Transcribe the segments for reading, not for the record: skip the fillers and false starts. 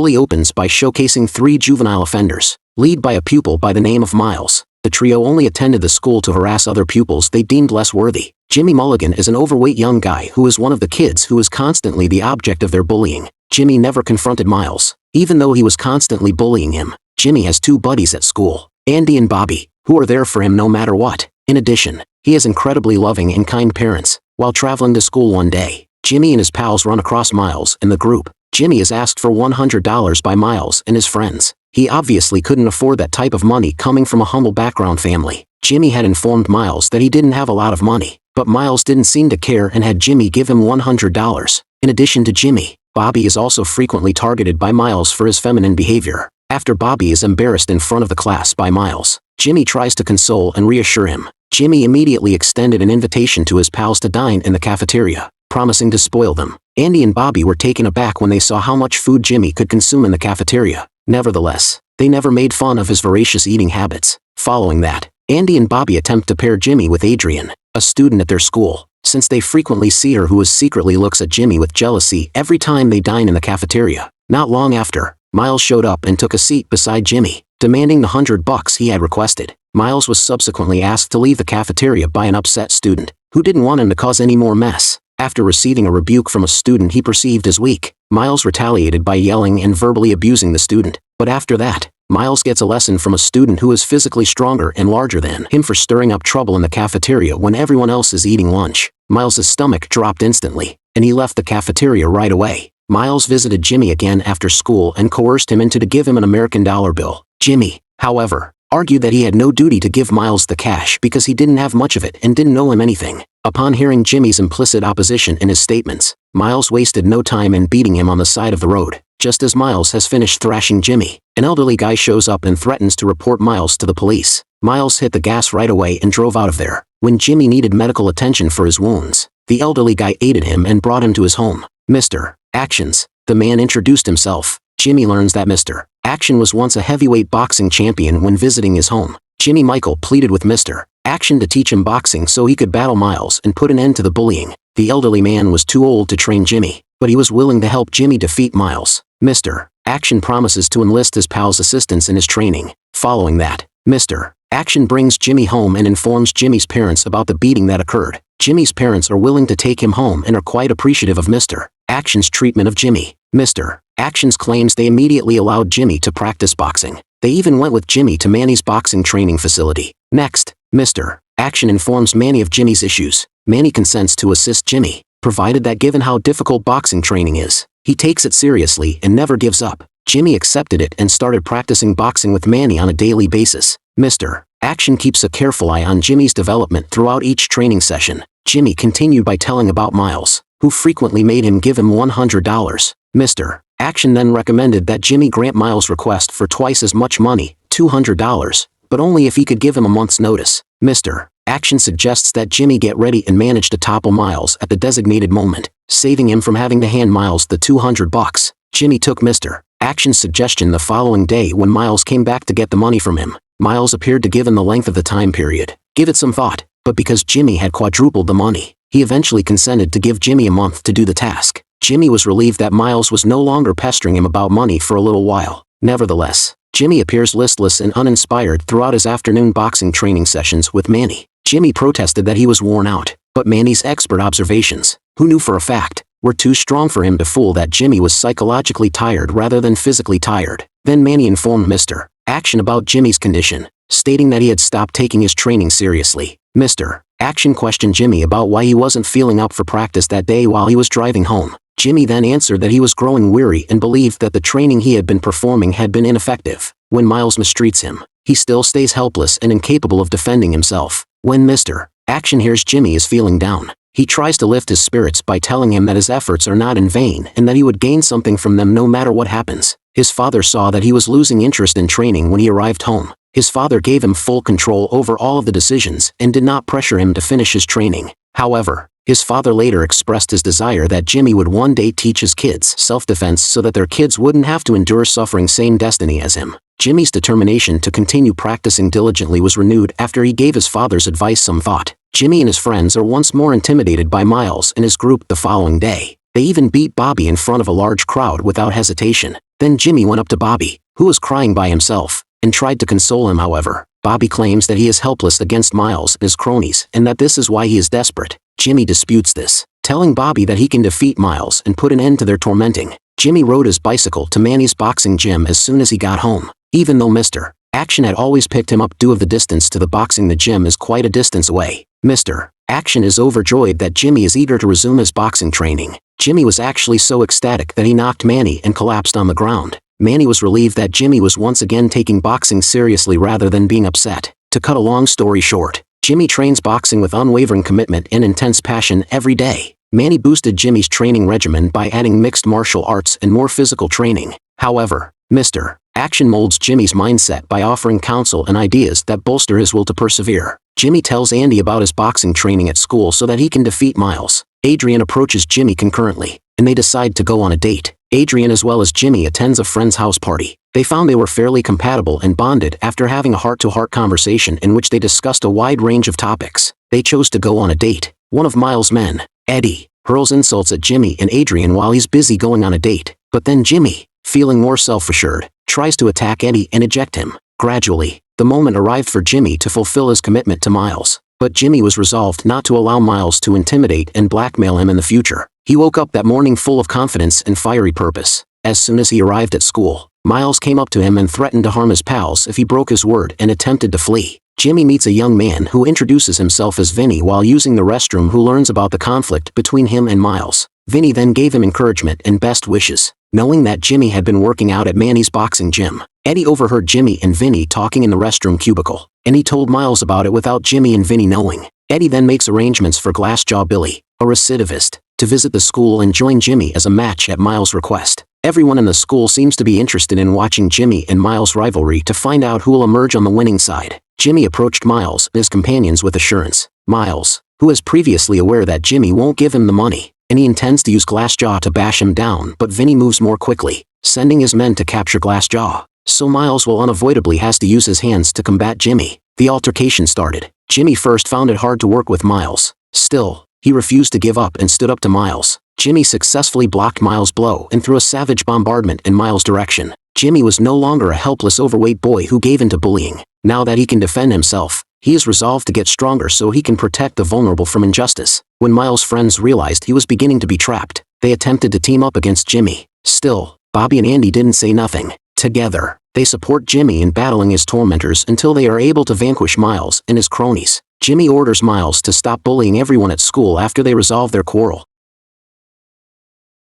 bully opens by showcasing 3 juvenile offenders, led by a pupil by the name of Miles. The trio only attended the school to harass other pupils they deemed less worthy. Jimmy Mulligan is an overweight young guy who is one of the kids who is constantly the object of their bullying. Jimmy never confronted Miles, even though he was constantly bullying him. Jimmy has 2 buddies at school, Andy and Bobby, who are there for him no matter what. In addition, he has incredibly loving and kind parents. While traveling to school one day, Jimmy and his pals run across Miles in the group. Jimmy is asked for $100 by Miles and his friends. He obviously couldn't afford that type of money coming from a humble background family. Jimmy had informed Miles that he didn't have a lot of money, but Miles didn't seem to care and had Jimmy give him $100. In addition to Jimmy, Bobby is also frequently targeted by Miles for his feminine behavior. After Bobby is embarrassed in front of the class by Miles, Jimmy tries to console and reassure him. Jimmy immediately extended an invitation to his pals to dine in the cafeteria, promising to spoil them. Andy and Bobby were taken aback when they saw how much food Jimmy could consume in the cafeteria. Nevertheless, they never made fun of his voracious eating habits. Following that, Andy and Bobby attempt to pair Jimmy with Adrian, a student at their school, since they frequently see her who secretly looks at Jimmy with jealousy every time they dine in the cafeteria. Not long after, Miles showed up and took a seat beside Jimmy, demanding the $100 he had requested. Miles was subsequently asked to leave the cafeteria by an upset student, who didn't want him to cause any more mess. After receiving a rebuke from a student he perceived as weak, Miles retaliated by yelling and verbally abusing the student. But after that, Miles gets a lesson from a student who is physically stronger and larger than him for stirring up trouble in the cafeteria when everyone else is eating lunch. Miles's stomach dropped instantly, and he left the cafeteria right away. Miles visited Jimmy again after school and coerced him into to give him an American dollar bill. Jimmy, however, argued that he had no duty to give Miles the cash because he didn't have much of it and didn't owe him anything. Upon hearing Jimmy's implicit opposition in his statements, Miles wasted no time in beating him on the side of the road. Just as Miles has finished thrashing Jimmy, an elderly guy shows up and threatens to report Miles to the police. Miles hit the gas right away and drove out of there. When Jimmy needed medical attention for his wounds, the elderly guy aided him and brought him to his home. Mr. Actions, the man introduced himself. Jimmy learns that Mr. Action was once a heavyweight boxing champion when visiting his home. Jimmy Michael pleaded with Mr. Action to teach him boxing so he could battle Miles and put an end to the bullying. The elderly man was too old to train Jimmy, but he was willing to help Jimmy defeat Miles. Mr. Action promises to enlist his pal's assistance in his training. Following that, Mr. Action brings Jimmy home and informs Jimmy's parents about the beating that occurred. Jimmy's parents are willing to take him home and are quite appreciative of Mr. Action's treatment of Jimmy. Mr. Actions claims they immediately allowed Jimmy to practice boxing. They even went with Jimmy to Manny's boxing training facility. Next, Mr. Action informs Manny of Jimmy's issues. Manny consents to assist Jimmy, provided that given how difficult boxing training is, he takes it seriously and never gives up. Jimmy accepted it and started practicing boxing with Manny on a daily basis. Mr. Action keeps a careful eye on Jimmy's development throughout each training session. Jimmy continued by telling about Miles, who frequently made him give him $100. Mr. Action then recommended that Jimmy grant Miles' request for twice as much money, $200, but only if he could give him a month's notice. Mr. Action suggests that Jimmy get ready and manage to topple Miles at the designated moment, saving him from having to hand Miles the $200. Jimmy took Mr. Action's suggestion the following day when Miles came back to get the money from him. Miles appeared to given the length of the time period, give it some thought, but because Jimmy had quadrupled the money, he eventually consented to give Jimmy a month to do the task. Jimmy was relieved that Miles was no longer pestering him about money for a little while. Nevertheless, Jimmy appears listless and uninspired throughout his afternoon boxing training sessions with Manny. Jimmy protested that he was worn out, but Manny's expert observations, who knew for a fact, were too strong for him to fool that Jimmy was psychologically tired rather than physically tired. Then Manny informed Mr. Action about Jimmy's condition, stating that he had stopped taking his training seriously. Mr. Action questioned Jimmy about why he wasn't feeling up for practice that day while he was driving home. Jimmy then answered that he was growing weary and believed that the training he had been performing had been ineffective. When Miles mistreats him, he still stays helpless and incapable of defending himself. When Mr. Action hears Jimmy is feeling down, he tries to lift his spirits by telling him that his efforts are not in vain and that he would gain something from them no matter what happens. His father saw that he was losing interest in training when he arrived home. His father gave him full control over all of the decisions and did not pressure him to finish his training. However, his father later expressed his desire that Jimmy would one day teach his kids self-defense so that their kids wouldn't have to endure suffering same destiny as him. Jimmy's determination to continue practicing diligently was renewed after he gave his father's advice some thought. Jimmy and his friends are once more intimidated by Miles and his group the following day. They even beat Bobby in front of a large crowd without hesitation. Then Jimmy went up to Bobby, who was crying by himself, and tried to console him. However, Bobby claims that he is helpless against Miles and his cronies and that this is why he is desperate. Jimmy disputes this, telling Bobby that he can defeat Miles and put an end to their tormenting. Jimmy rode his bicycle to Manny's boxing gym as soon as he got home. Even though Mr. Action had always picked him up due of the distance to the boxing, the gym is quite a distance away. Mr. Action is overjoyed that Jimmy is eager to resume his boxing training. Jimmy was actually so ecstatic that he knocked Manny and collapsed on the ground. Manny was relieved that Jimmy was once again taking boxing seriously rather than being upset. To cut a long story short, Jimmy trains boxing with unwavering commitment and intense passion every day. Manny boosted Jimmy's training regimen by adding mixed martial arts and more physical training. However, Mr. Action molds Jimmy's mindset by offering counsel and ideas that bolster his will to persevere. Jimmy tells Andy about his boxing training at school so that he can defeat Miles. Adrian approaches Jimmy concurrently, and they decide to go on a date. Adrian as well as Jimmy attends a friend's house party. They found they were fairly compatible and bonded after having a heart-to-heart conversation in which they discussed a wide range of topics. They chose to go on a date. One of Miles' men, Eddie, hurls insults at Jimmy and Adrian while he's busy going on a date. But then Jimmy, feeling more self-assured, tries to attack Eddie and eject him. Gradually, the moment arrived for Jimmy to fulfill his commitment to Miles. But Jimmy was resolved not to allow Miles to intimidate and blackmail him in the future. He woke up that morning full of confidence and fiery purpose. As soon as he arrived at school, Miles came up to him and threatened to harm his pals if he broke his word and attempted to flee. Jimmy meets a young man who introduces himself as Vinny while using the restroom, who learns about the conflict between him and Miles. Vinny then gave him encouragement and best wishes. Knowing that Jimmy had been working out at Manny's boxing gym, Eddie overheard Jimmy and Vinny talking in the restroom cubicle, and he told Miles about it without Jimmy and Vinny knowing. Eddie then makes arrangements for Glassjaw Billy, a recidivist, to visit the school and join Jimmy as a match at Miles' request. Everyone in the school seems to be interested in watching Jimmy and Miles' rivalry to find out who will emerge on the winning side. Jimmy approached Miles and his companions with assurance. Miles, who is previously aware that Jimmy won't give him the money, and he intends to use Glassjaw to bash him down, but Vinny moves more quickly, sending his men to capture Glassjaw. So Miles will unavoidably has to use his hands to combat Jimmy. The altercation started. Jimmy first found it hard to work with Miles. Still, he refused to give up and stood up to Miles. Jimmy successfully blocked Miles' blow and threw a savage bombardment in Miles' direction. Jimmy was no longer a helpless overweight boy who gave in to bullying. Now that he can defend himself, he is resolved to get stronger so he can protect the vulnerable from injustice. When Miles' friends realized he was beginning to be trapped, they attempted to team up against Jimmy. Still, Bobby and Andy didn't say nothing. Together, they support Jimmy in battling his tormentors until they are able to vanquish Miles and his cronies. Jimmy orders Miles to stop bullying everyone at school after they resolve their quarrel.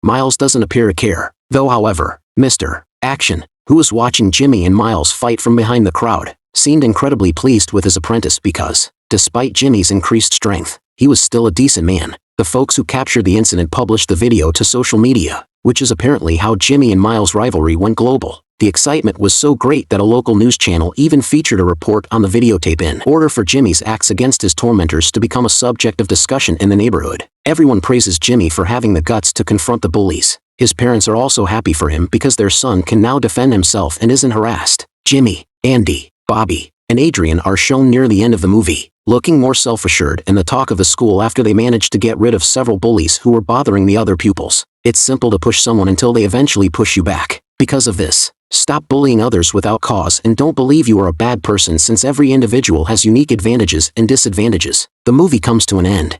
Miles doesn't appear to care, though. However, Mr. Action, who was watching Jimmy and Miles fight from behind the crowd, seemed incredibly pleased with his apprentice because, despite Jimmy's increased strength, he was still a decent man. The folks who captured the incident published the video to social media, which is apparently how Jimmy and Miles' rivalry went global. The excitement was so great that a local news channel even featured a report on the videotape in order for Jimmy's acts against his tormentors to become a subject of discussion in the neighborhood. Everyone praises Jimmy for having the guts to confront the bullies. His parents are also happy for him because their son can now defend himself and isn't harassed. Jimmy, Andy, Bobby, and Adrian are shown near the end of the movie, looking more self-assured and the talk of the school after they managed to get rid of several bullies who were bothering the other pupils. It's simple to push someone until they eventually push you back. Because of this, stop bullying others without cause and don't believe you are a bad person, since every individual has unique advantages and disadvantages. The movie comes to an end.